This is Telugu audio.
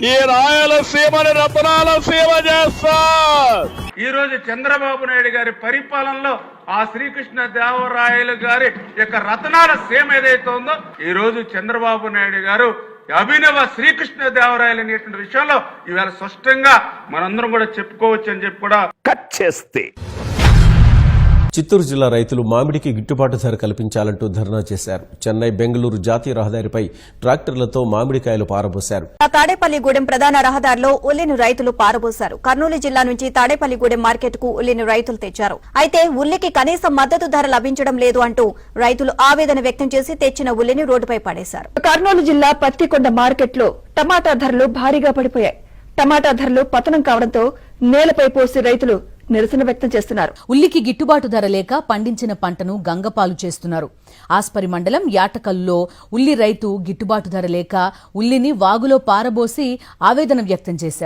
ఈ రాయలసీమని రత్నాల సీమ చేస్తా. ఈ రోజు చంద్రబాబు నాయుడు గారి పరిపాలనలో ఆ శ్రీకృష్ణ దేవరాయలు గారి యొక్క రత్నాల సీమ ఏదైతే ఉందో, ఈ రోజు చంద్రబాబు నాయుడు గారు అభినవ శ్రీకృష్ణ దేవరాయలు అనేటువంటి విషయంలో ఇవాళ స్పష్టంగా మనందరం కూడా చెప్పుకోవచ్చు అని చెప్పి కూడా కట్ చేస్తే చిత్తూరు జిల్లా రైతులు మామిడికి గిట్టుబాటు ధర కల్పించాలంటూ ధర్నా చేశారు. చెన్నై బెంగళూరు జాతీయ రహదారిపై ట్రాక్టర్లతో మామిడికాయలు పారబోశారు. తాడేపల్లిగూడెం ప్రధాన రహదారిలో ఉల్లిని రైతులు పారబోశారు. కర్నూలు జిల్లా నుంచి తాడేపల్లిగూడెం మార్కెట్ కు ఉల్లిని రైతులు తెచ్చారు. అయితే ఉల్లికి కనీసం మద్దతు ధర లభించడం లేదు అంటూ రైతులు ఆవేదన వ్యక్తం చేసి తెచ్చిన ఉల్లిని రోడ్డుపై పడేశారు. కర్నూలు జిల్లా పత్తికొండ మార్కెట్ లో టమాటా ధరలు భారీగా పడిపోయాయి. టమాటా ధరలు పతనం కావడంతో నేలపై పోసి రైతులు నిరసన వ్యక్తం చేస్తున్నారు. ఉల్లికి గిట్టుబాటు ధర లేక పండించిన పంటను గంగపాలు చేస్తున్నారు. ఆస్పరి మండలం యాటకల్లో ఉల్లి రైతు గిట్టుబాటు ధర లేక ఉల్లిని వాగులో పారబోసి ఆవేదన వ్యక్తం చేశారు.